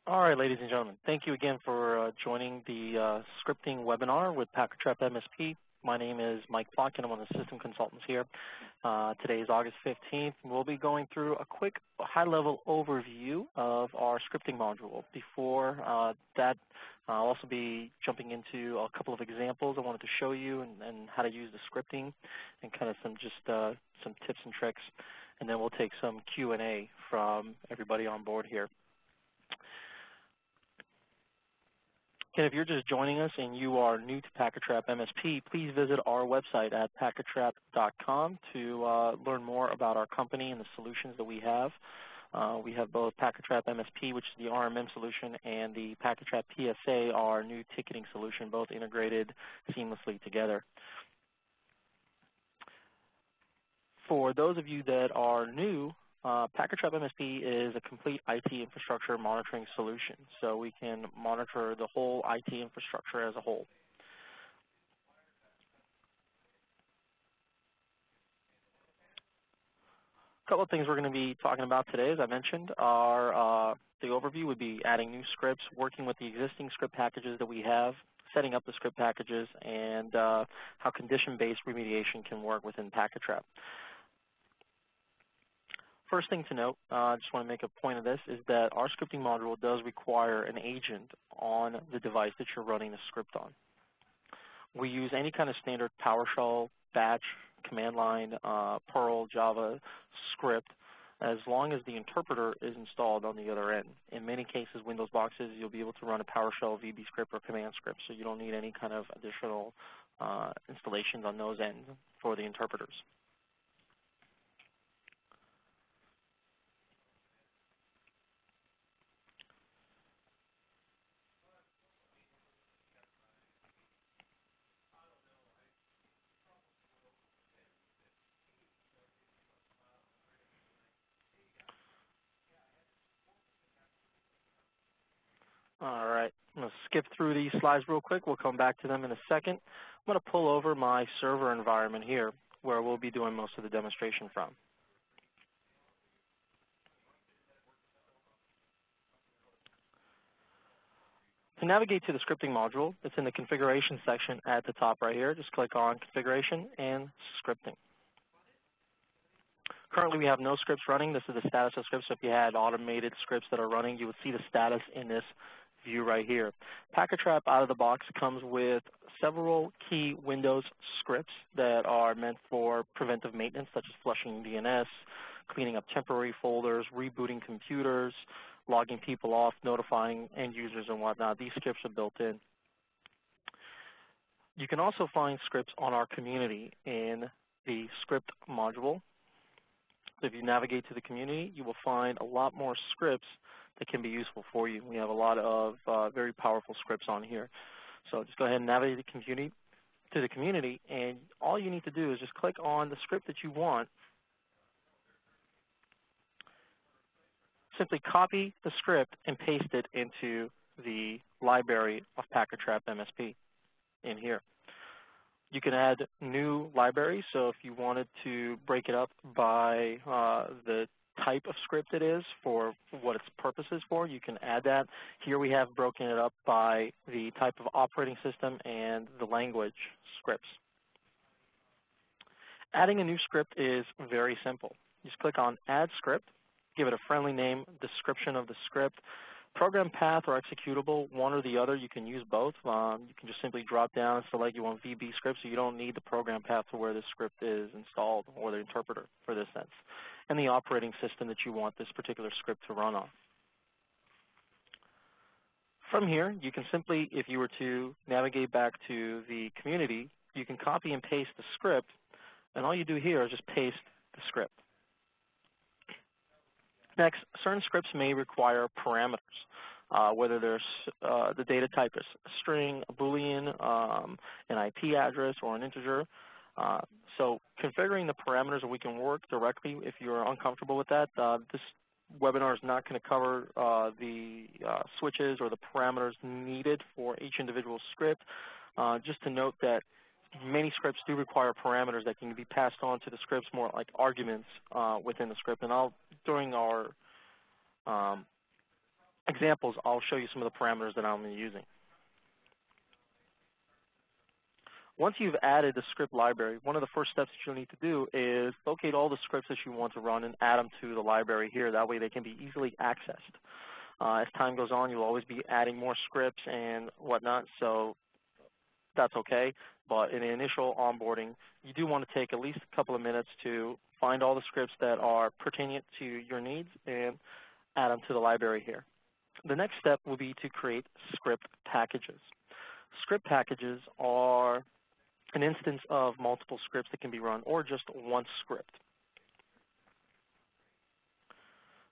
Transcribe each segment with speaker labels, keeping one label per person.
Speaker 1: All right, ladies and gentlemen, thank you again for joining the scripting webinar with PacketTrap MSP. My name is Mike Block, and I'm one of the system consultants here. Today is August 15th. We'll be going through a quick high-level overview of our scripting module. Before that, I'll also be jumping into a couple of examples I wanted to show you and how to use the scripting and kind of some tips and tricks. And then we'll take some Q&A from everybody on board here. And if you're just joining us and you are new to PacketTrap MSP, please visit our website at packettrap.com to learn more about our company and the solutions that we have. We have both PacketTrap MSP, which is the RMM solution, and the PacketTrap PSA, our new ticketing solution, both integrated seamlessly together. For those of you that are new, PacketTrap MSP is a complete IT infrastructure monitoring solution, so we can monitor the whole IT infrastructure as a whole. A couple of things we're going to be talking about today, as I mentioned, are the overview would be adding new scripts, working with the existing script packages that we have, setting up the script packages, and how condition-based remediation can work within PacketTrap. First thing to note, I just want to make a point of this, is that our scripting module does require an agent on the device that you're running the script on. We use any kind of standard PowerShell, Batch, command line, Perl, Java script, as long as the interpreter is installed on the other end. In many cases, Windows boxes, you'll be able to run a PowerShell, VB script, or command script, so you don't need any kind of additional installations on those ends for the interpreters. All right, I'm going to skip through these slides real quick. We'll come back to them in a second. I'm going to pull over my server environment here, where we'll be doing most of the demonstration from. To navigate to the scripting module, it's in the configuration section at the top right here. Just click on Configuration and Scripting. Currently, we have no scripts running. This is the status of scripts. So if you had automated scripts that are running, you would see the status in this view right here. PacketTrap out of the box comes with several key Windows scripts that are meant for preventive maintenance, such as flushing DNS, cleaning up temporary folders, rebooting computers, logging people off, notifying end users and whatnot. These scripts are built in. You can also find scripts on our community in the script module. So if you navigate to the community, you will find a lot more scripts that can be useful for you. We have a lot of very powerful scripts on here. So just go ahead and navigate to the community, and all you need to do is just click on the script that you want. Simply copy the script and paste it into the library of PacketTrap MSP in here. You can add new libraries, so if you wanted to break it up by the type of script it is for what its purpose is for, you can add that. Here we have broken it up by the type of operating system and the language scripts. Adding a new script is very simple. Just click on Add Script, give it a friendly name, description of the script, program path or executable, one or the other. You can use both. You can just simply drop down and select you want VB script, so you don't need the program path to where the script is installed, or the interpreter for this sense, and the operating system that you want this particular script to run on. From here, you can simply, if you were to navigate back to the community, you can copy and paste the script, and all you do here is just paste the script. Next, certain scripts may require parameters, whether there's the data type is a string, a Boolean, an IP address, or an integer. So configuring the parameters, and we can work directly if you're uncomfortable with that. This webinar is not going to cover the switches or the parameters needed for each individual script. Just to note that many scripts do require parameters that can be passed on to the scripts, more like arguments within the script. And during our examples, I'll show you some of the parameters that I'm using. Once you've added the script library, one of the first steps that you'll need to do is locate all the scripts that you want to run and add them to the library here. That way they can be easily accessed. As time goes on, you'll always be adding more scripts and whatnot, so that's okay. But in the initial onboarding, you do want to take at least a couple of minutes to find all the scripts that are pertinent to your needs and add them to the library here. The next step will be to create script packages. Script packages are an instance of multiple scripts that can be run, or just one script.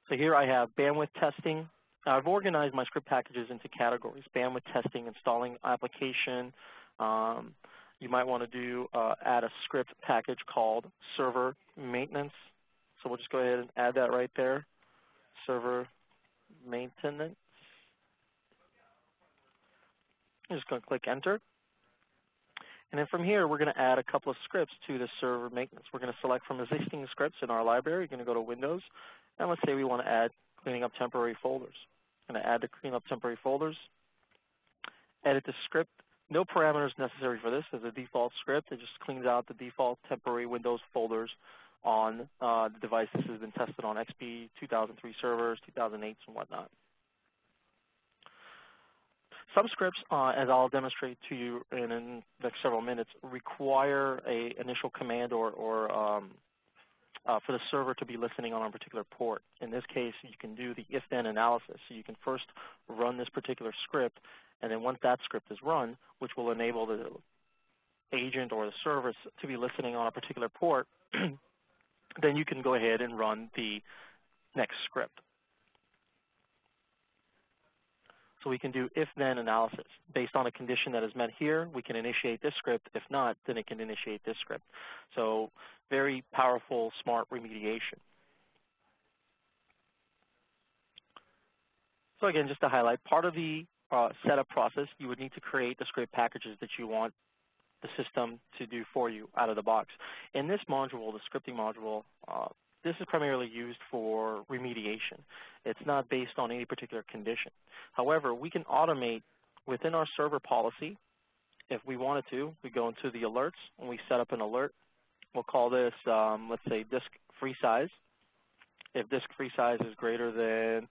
Speaker 1: So here I have bandwidth testing. Now I've organized my script packages into categories: bandwidth testing, installing application. You might want to add a script package called server maintenance. So we'll just go ahead and add that right there, server maintenance. I'm just going to click enter. And then from here, we're going to add a couple of scripts to the server maintenance. We're going to select from existing scripts in our library. We're going to go to Windows, and let's say we want to add cleaning up temporary folders. I'm going to add the clean up temporary folders, edit the script. No parameters necessary for this. As a default script, it just cleans out the default temporary Windows folders on the device. This has been tested on XP 2003 servers, 2008s, and whatnot. Some scripts, as I'll demonstrate to you in the next several minutes, require an initial command or for the server to be listening on a particular port. In this case, you can do the if-then analysis. So you can first run this particular script, and then once that script is run, which will enable the agent or the service to be listening on a particular port, then you can go ahead and run the next script. So we can do if-then analysis. Based on a condition that is met here, we can initiate this script. If not, then it can initiate this script. So very powerful, smart remediation. So again, just to highlight, part of the setup process, you would need to create the script packages that you want the system to do for you out of the box. In this module, the scripting module, this is primarily used for remediation. It's not based on any particular condition. However, we can automate within our server policy. If we wanted to, we go into the alerts and we set up an alert. We'll call this, let's say, disk free size. If disk free size is greater than,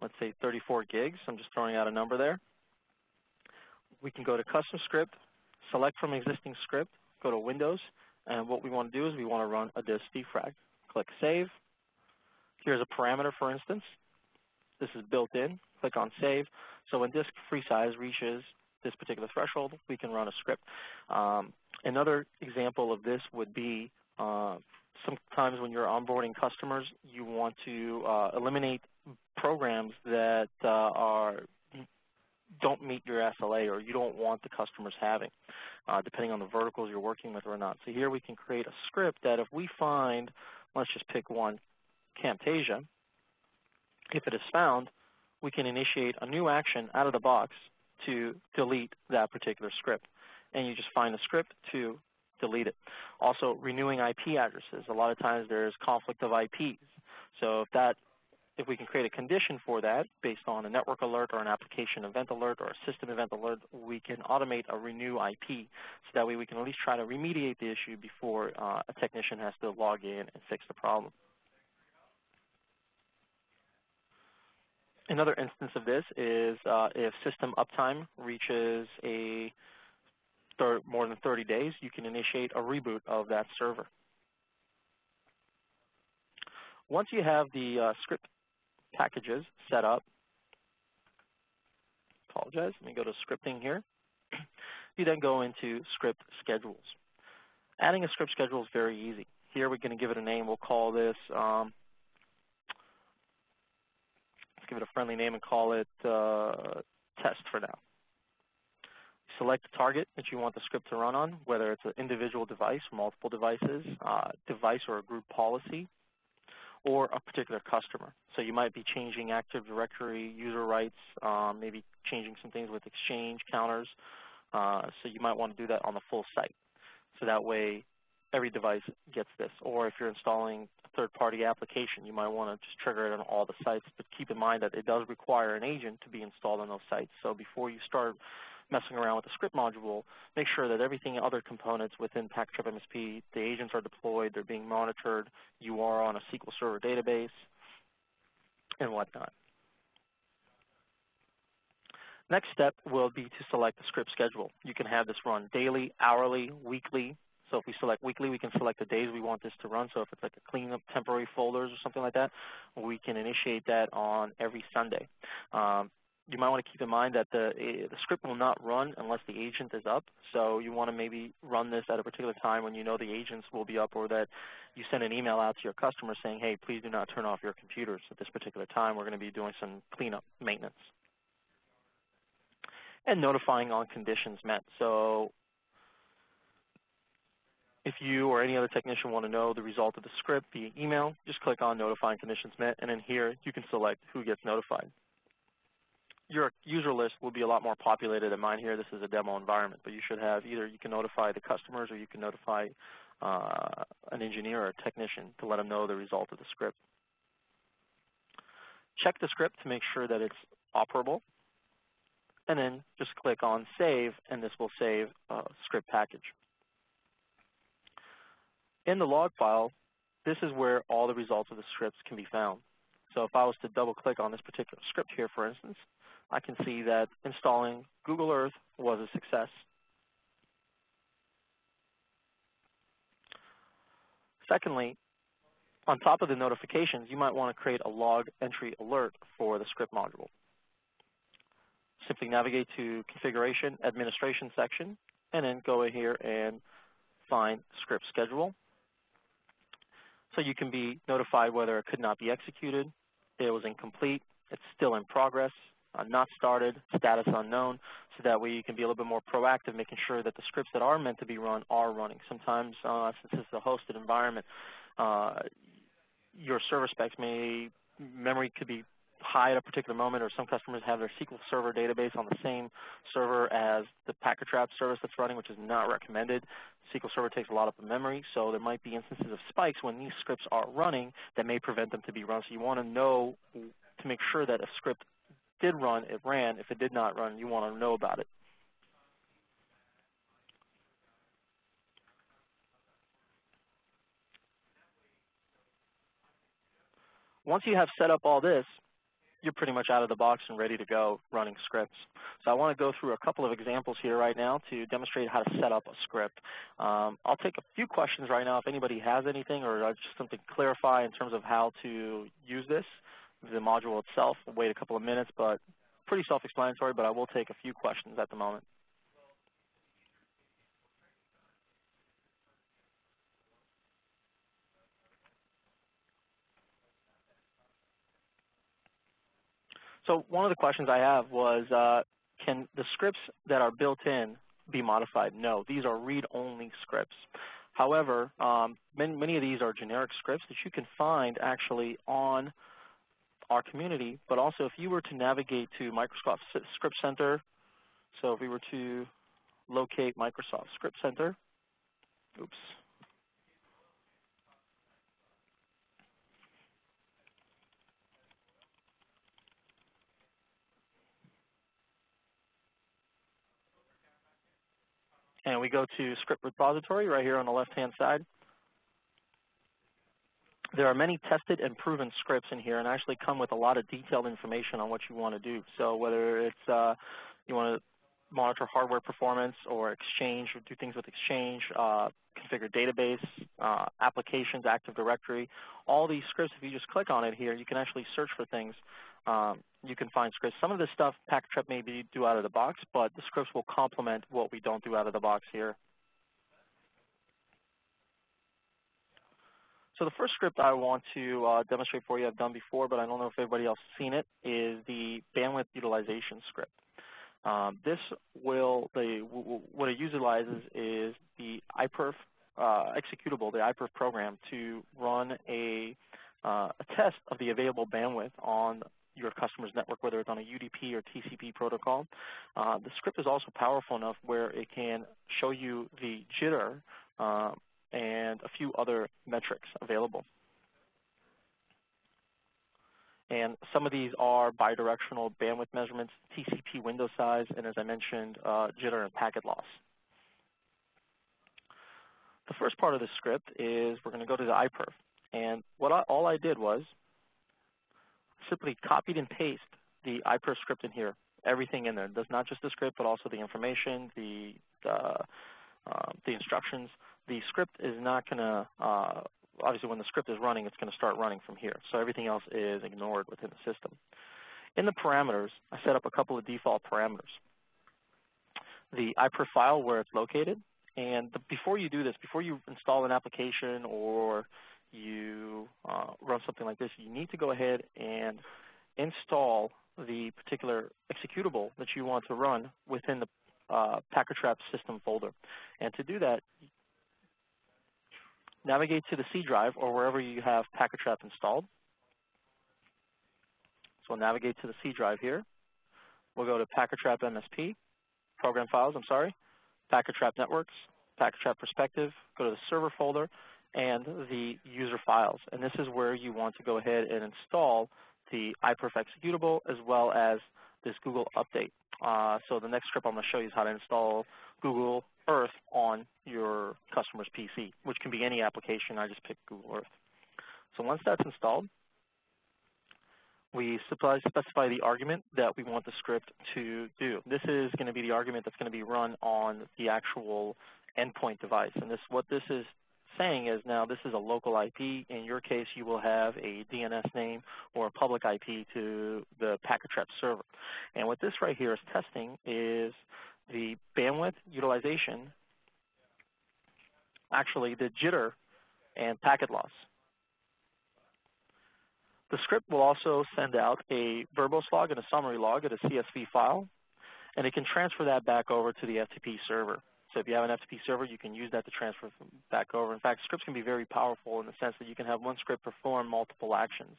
Speaker 1: let's say, 34 gigs, I'm just throwing out a number there. We can go to custom script, select from existing script, go to Windows, and what we want to do is we want to run a disk defrag. Click Save. Here's a parameter, for instance. This is built in. Click on Save. So when disk free size reaches this particular threshold, we can run a script. Another example of this would be sometimes when you're onboarding customers, you want to eliminate programs that don't meet your SLA, or you don't want the customers having, depending on the verticals you're working with or not. So here we can create a script that if we find, let's just pick one, Camtasia. If it is found, we can initiate a new action out of the box to delete that particular script. And you just find the script to delete it. Also, renewing IP addresses. A lot of times there's conflict of IPs. So if we can create a condition for that based on a network alert or an application event alert or a system event alert, we can automate a renew IP. So that way we can at least try to remediate the issue before a technician has to log in and fix the problem. Another instance of this is if system uptime reaches more than 30 days, you can initiate a reboot of that server. Once you have the script packages set up, let me go to scripting here. You then go into script schedules. Adding a script schedule is very easy. Here we're going to give it a name. We'll call this, let's give it a friendly name and call it test for now. Select the target that you want the script to run on, whether it's an individual device, multiple devices, device or a group policy, or a particular customer. So you might be changing Active Directory user rights, maybe changing some things with Exchange counters. So you might want to do that on the full site. So that way every device gets this. Or if you're installing a third-party application, you might want to just trigger it on all the sites. But keep in mind that it does require an agent to be installed on those sites. So before you start messing around with the script module, make sure that everything, other components within PacketTrap MSP, the agents are deployed, they're being monitored, you are on a SQL Server database, and whatnot. Next step will be to select the script schedule. You can have this run daily, hourly, weekly. So if we select weekly, we can select the days we want this to run. So if it's like a cleanup temporary folders or something like that, we can initiate that on every Sunday. You might want to keep in mind that the script will not run unless the agent is up. So you want to maybe run this at a particular time when you know the agents will be up, or that you send an email out to your customer saying, hey, please do not turn off your computers at this particular time. We're going to be doing some cleanup maintenance. And notifying on conditions met. So if you or any other technician want to know the result of the script via email, just click on notifying conditions met, and then here you can select who gets notified. Your user list will be a lot more populated than mine here. This is a demo environment, but you should have either you can notify the customers or you can notify an engineer or a technician to let them know the result of the script. Check the script to make sure that it's operable, and then just click on Save, and this will save a script package. In the log file, this is where all the results of the scripts can be found. So if I was to double-click on this particular script here, for instance, I can see that installing Google Earth was a success. Secondly, on top of the notifications, you might want to create a log entry alert for the script module. Simply navigate to Configuration, Administration section, and then go in here and find Script Schedule. So you can be notified whether it could not be executed, it was incomplete, it's still in progress, not started, status unknown, so that way you can be a little bit more proactive, making sure that the scripts that are meant to be run are running. Sometimes, since this is a hosted environment, your server specs memory could be high at a particular moment, or some customers have their SQL Server database on the same server as the PacketTrap service that's running, which is not recommended. SQL Server takes a lot of memory, so there might be instances of spikes when these scripts are running that may prevent them to be run. So you want to know to make sure that if script did run, it ran. If it did not run, you want to know about it. Once you have set up all this, you're pretty much out of the box and ready to go running scripts. So I want to go through a couple of examples here right now to demonstrate how to set up a script. I'll take a few questions right now if anybody has anything, or just something to clarify in terms of how to use this. The module itself will wait a couple of minutes, but pretty self-explanatory, but I will take a few questions at the moment. So one of the questions I have was, can the scripts that are built in be modified? No, these are read-only scripts. However, many of these are generic scripts that you can find actually on our community, but also if you were to navigate to Microsoft Script Center, so if we were to locate Microsoft Script Center, oops. And we go to Script Repository right here on the left-hand side. There are many tested and proven scripts in here and actually come with a lot of detailed information on what you want to do. So whether it's you want to monitor hardware performance or Exchange, or do things with Exchange, configure database, applications, Active Directory, all these scripts, if you just click on it here, you can actually search for things. You can find scripts. Some of this stuff PacketTrap may do out of the box, but the scripts will complement what we don't do out of the box here. So the first script I want to demonstrate for you, I've done before, but I don't know if everybody else has seen it, is the bandwidth utilization script. What it utilizes is the iPerf executable, the iPerf program, to run a test of the available bandwidth on your customer's network, whether it's on a UDP or TCP protocol. The script is also powerful enough where it can show you the jitter and a few other metrics available. And some of these are bidirectional bandwidth measurements, TCP window size, and as I mentioned, jitter and packet loss. The first part of the script is we're going to go to the iPerf. And all I did was simply copied and pasted the iPerf script in here, everything in there. It does not just the script, but also the information, the instructions. The script is not going to, obviously when the script is running, it's going to start running from here. So everything else is ignored within the system. In the parameters, I set up a couple of default parameters. The iPerf file, where it's located. And before you do this, before you install an application or you run something like this, you need to go ahead and install the particular executable that you want to run within the PacketTrap system folder. And to do that, navigate to the C drive or wherever you have PacketTrap installed. So we'll navigate to the C drive here. We'll go to PacketTrap MSP, program files, PacketTrap networks, PacketTrap perspective, go to the server folder, and the user files. And this is where you want to go ahead and install the iPerf executable as well as this Google update. So the next script I'm going to show you is how to install Google Earth on your customer's PC, which can be any application. I just picked Google Earth. So once that's installed, we specify the argument that we want the script to do. This is going to be the argument that's going to be run on the actual endpoint device. And what this is saying is now this is a local IP. In your case, you will have a DNS name or a public IP to the PacketTrap server. And what this right here is testing is the bandwidth utilization, actually the jitter and packet loss. The script will also send out a verbose log and a summary log at a CSV file, and it can transfer that back over to the FTP server. So if you have an FTP server, you can use that to transfer back over. In fact, scripts can be very powerful in the sense that you can have one script perform multiple actions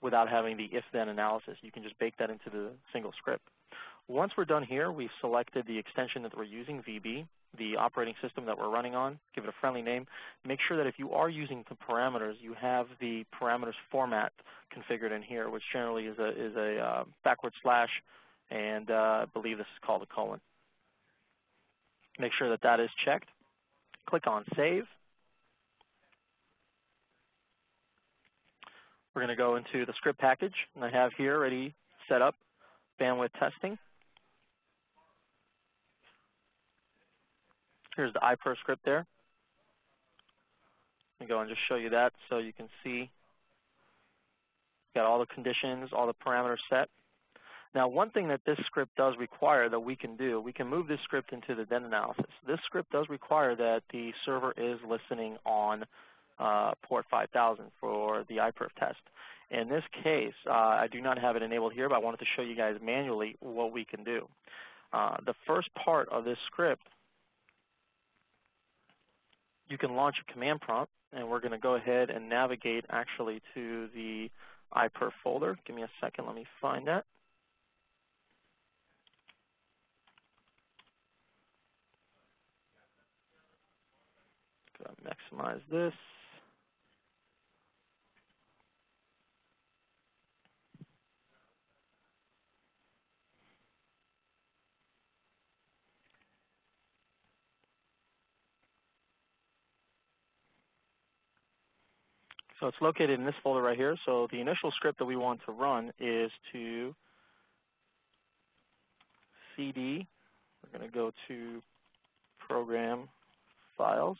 Speaker 1: without having the if-then analysis. You can just bake that into the single script. Once we're done here, we've selected the extension that we're using, VB, the operating system that we're running on, give it a friendly name. Make sure that if you are using the parameters, you have the parameters format configured in here, which generally is a backward slash, and I believe this is called a colon. Make sure that that is checked. Click on Save. We're going to go into the script package, and I have here already set up bandwidth testing. Here's the iPerf script there. Let me go and just show you that so you can see. Got all the conditions, all the parameters set. Now, one thing that this script does require that we can do, we can move this script into the then analysis. This script does require that the server is listening on port 5000 for the iPerf test. In this case, I do not have it enabled here, but I wanted to show you guys manually what we can do. The first part of this script, you can launch a command prompt, and we're going to go ahead and navigate actually to the iPerf folder. Give me a second, let me find that. Maximize this. So it's located in this folder right here. So the initial script that we want to run is to CD. We're going to go to Program Files,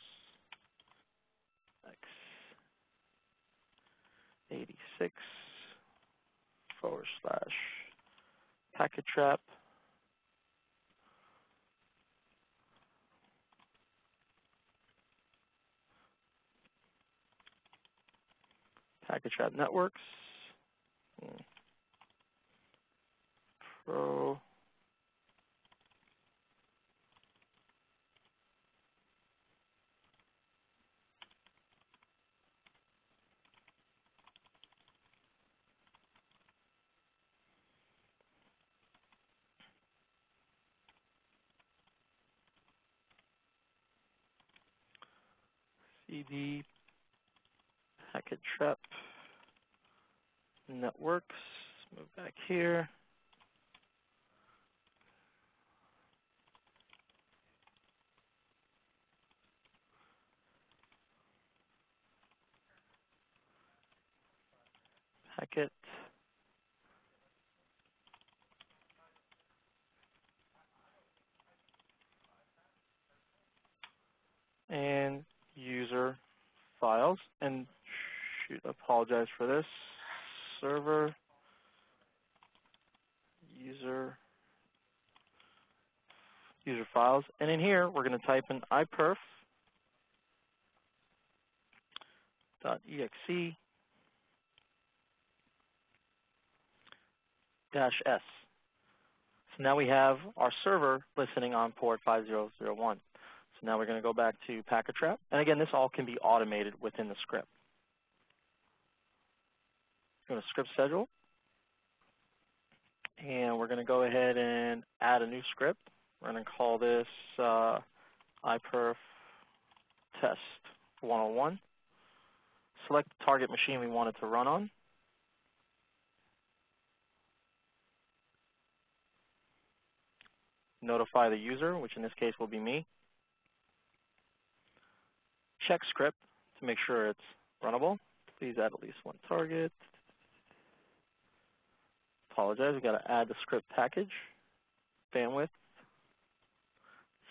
Speaker 1: x86 / PacketTrap. PacketTrap networks. Pro. cd PacketTrap networks. Move back here. Packet and user files. And shoot, apologize for this. Server user files. And in here, we're going to type in iperf.exe -s. So now we have our server listening on port 5001. So now we're going to go back to PacketTrap. And again, this all can be automated within the script. Go to script schedule. And we're going to go ahead and add a new script. We're going to call this iperf test 101. Select the target machine we want it to run on. Notify the user, which in this case will be me. Check script to make sure it's runnable. Please add at least one target. Apologize, we've got to add the script package. Bandwidth.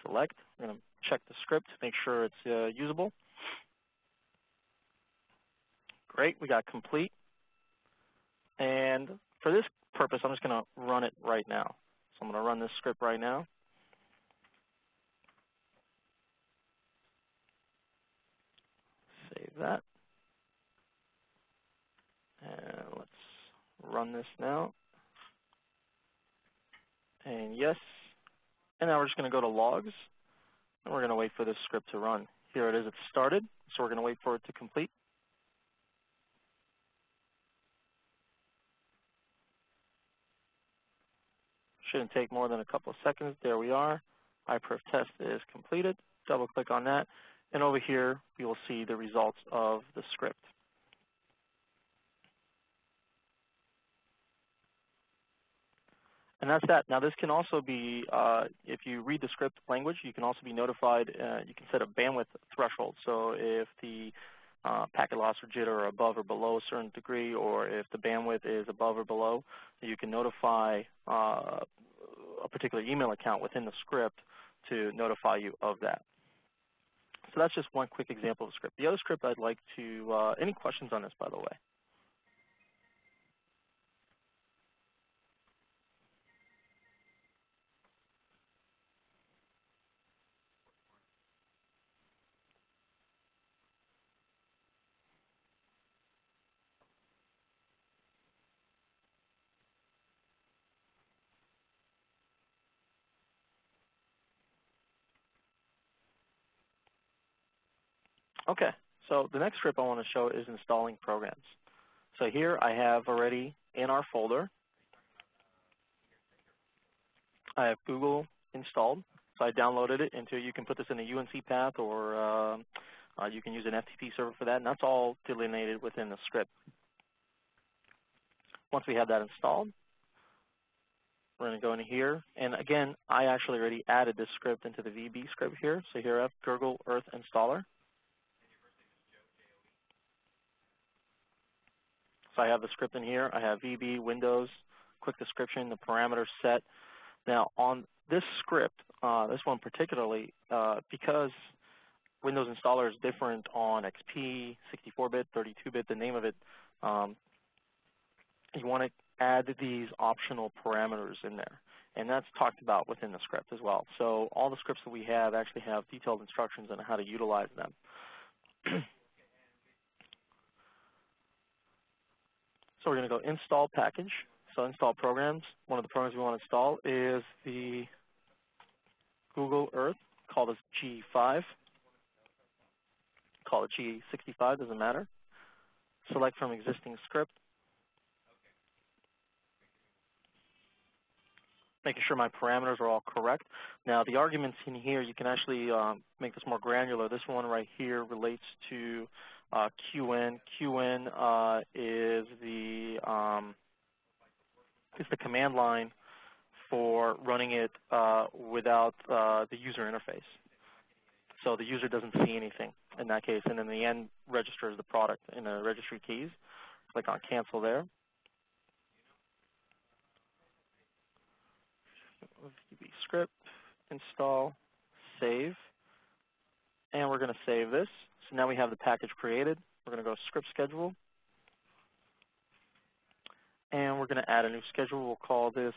Speaker 1: Select. We're going to check the script to make sure it's usable. Great, we got complete. And for this purpose, I'm just going to run it right now. So I'm going to run this script right now. Save that. And let's run this now. And yes. And now we're just going to go to logs. And we're going to wait for this script to run. Here it is, it's started. So we're going to wait for it to complete. Shouldn't take more than a couple of seconds. There we are. iperf test is completed. Double click on that. And over here, we will see the results of the script. And that's that. Now this can also be, if you read the script language, you can also be notified, you can set a bandwidth threshold. So if the packet loss or jitter are above or below a certain degree, or if the bandwidth is above or below, you can notify a particular email account within the script to notify you of that. So that's just one quick example of the script. The other script I'd like to, any questions on this, by the way? Okay, so the next script I want to show is installing programs. So here I have already in our folder, I have Google installed. So I downloaded it into, you can put this in a UNC path, or you can use an FTP server for that, and that's all delineated within the script. Once we have that installed, we're going to go in here. And again, I actually already added this script into the VB script here. So here I have Google Earth installer. So I have the script in here. I have VB, Windows, quick description, the parameters set. Now on this script, this one particularly, because Windows installer is different on XP, 64-bit, 32-bit, the name of it, you want to add these optional parameters in there. And that's talked about within the script as well. So all the scripts that we have actually have detailed instructions on how to utilize them. So we're going to go install package. So install programs. One of the programs we want to install is the Google Earth. Call this G5. Call it G65, doesn't matter. Select from existing script. making sure my parameters are all correct. Now, the arguments in here, you can actually make this more granular. This one right here relates to QN. QN is the command line for running it without the user interface. So the user doesn't see anything in that case, and then the end registers the product in the registry keys. Click on cancel there. VB script, install, save, and we're going to save this. So now we have the package created. We're going to go script schedule, and we're going to add a new schedule. We'll call this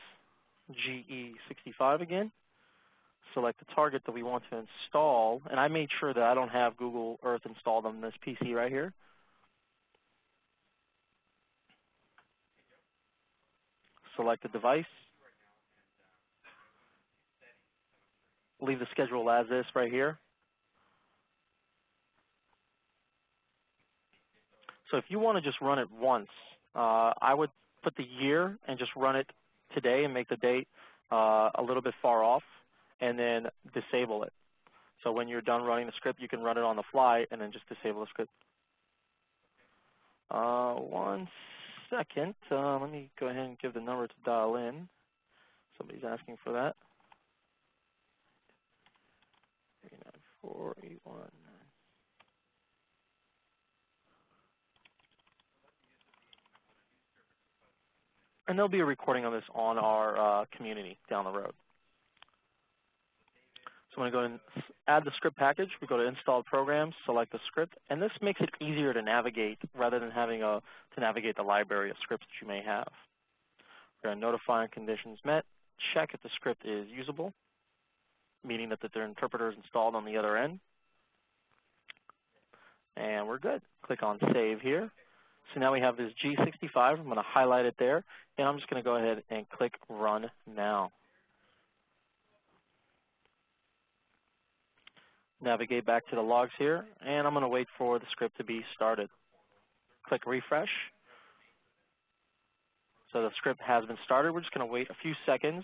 Speaker 1: GE65 again. Select the target that we want to install, and I made sure that I don't have Google Earth installed on this PC right here. Select the device. Leave the schedule as is right here. So if you want to just run it once, I would put the year and just run it today and make the date a little bit far off, and then disable it. So when you're done running the script, you can run it on the fly and then just disable the script. 1 second. Let me go ahead and give the number to dial in. Somebody's asking for that. 39481. And there'll be a recording of this on our community down the road. So I'm going to go and add the script package. We go to installed programs, select the script, and this makes it easier to navigate rather than having to navigate the library of scripts that you may have. We're going to notify on conditions met, check if the script is usable, meaning that the interpreter is installed on the other end. And we're good. Click on save here. So now we have this G65. I'm going to highlight it there, and I'm just going to go ahead and click run now. Navigate back to the logs here, and I'm going to wait for the script to be started. Click refresh. So the script has been started. We're just going to wait a few seconds.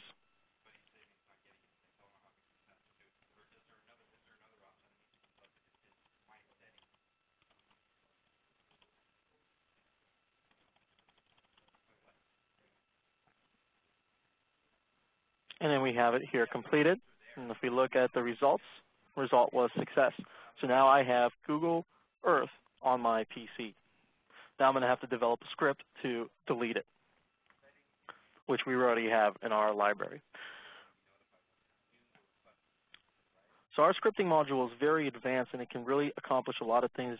Speaker 1: And then we have it here completed. And if we look at the results, result was success. So now I have Google Earth on my PC. Now I'm going to have to develop a script to delete it, which we already have in our library. So our scripting module is very advanced, and it can really accomplish a lot of things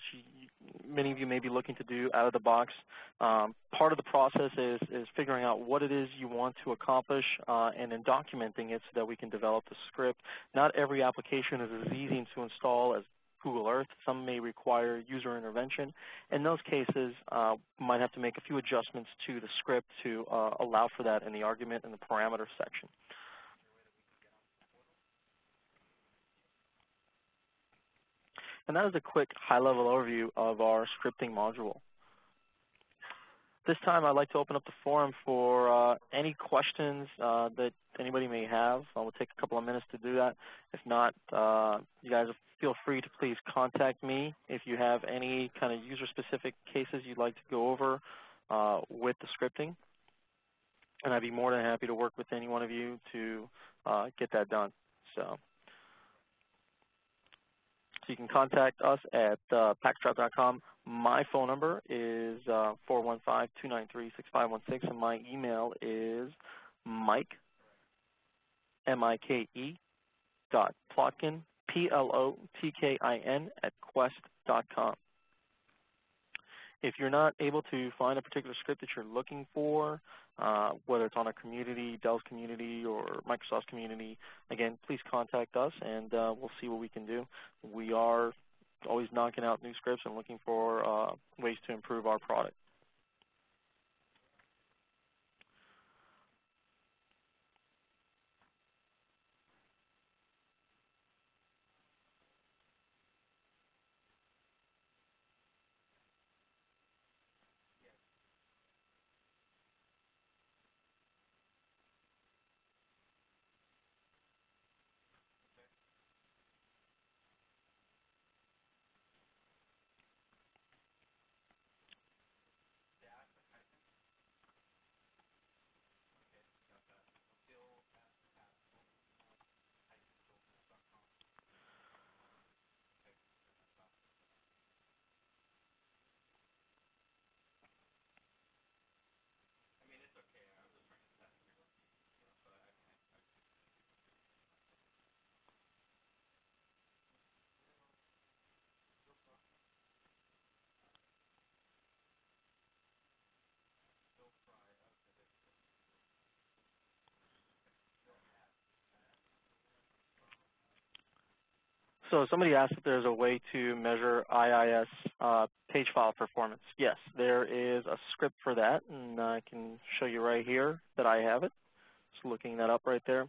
Speaker 1: many of you may be looking to do out of the box. Part of the process is figuring out what it is you want to accomplish and then documenting it so that we can develop the script. Not every application is as easy to install as Google Earth. Some may require user intervention. In those cases, we might have to make a few adjustments to the script to allow for that in the argument and the parameter section. And that is a quick high-level overview of our scripting module. This time, I'd like to open up the forum for any questions that anybody may have. I will take a couple of minutes to do that. If not, you guys feel free to please contact me if you have any kind of user-specific cases you'd like to go over with the scripting. And I'd be more than happy to work with any one of you to get that done. So you can contact us at PacketTrap.com. My phone number is 415-293-6516, and my email is Mike, M-I-K-E, .plotkin, P-L-O-T-K-I-N, @quest.com. If you're not able to find a particular script that you're looking for, whether it's on our community, Dell's community, or Microsoft's community, again, please contact us, and we'll see what we can do. We are always knocking out new scripts and looking for ways to improve our product. So somebody asked if there's a way to measure IIS page file performance. Yes, there is a script for that, and I can show you right here that I have it. Just looking that up right there.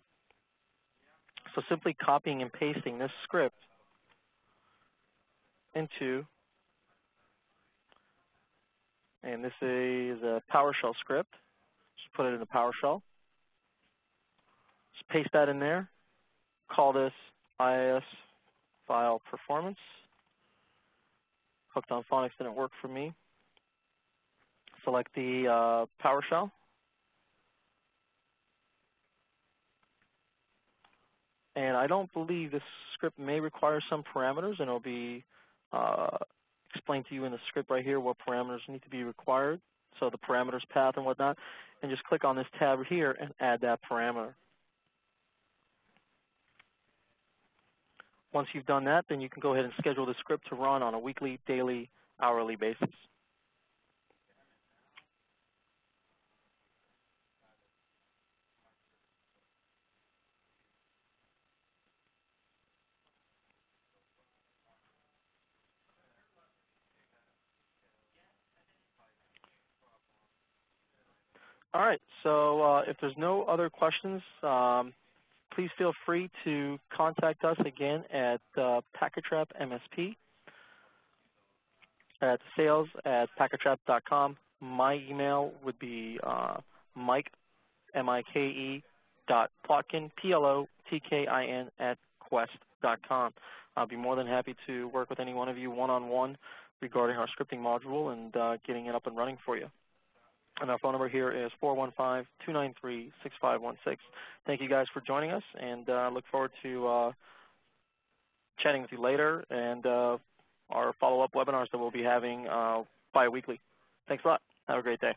Speaker 1: So simply copying and pasting this script into, and this is a PowerShell script. Just put it in the PowerShell. Just paste that in there. Call this IIS file performance. Hooked on Phonics didn't work for me. Select the PowerShell. And I don't believe this script may require some parameters, and it'll be explained to you in the script right here what parameters need to be required. So the parameters path and whatnot. And just click on this tab here and add that parameter. Once you've done that, then you can go ahead and schedule the script to run on a weekly, daily, hourly basis. All right, so if there's no other questions, please feel free to contact us again at PacketTrap MSP at sales@packettrap.com. My email would be Mike, M-I-K-E, .plotkin, P-L-O-T-K-I-N, @quest.com. I'll be more than happy to work with any one of you one-on-one regarding our scripting module and getting it up and running for you. And our phone number here is 415-293-6516. Thank you guys for joining us, and look forward to chatting with you later and our follow-up webinars that we'll be having bi-weekly. Thanks a lot. Have a great day.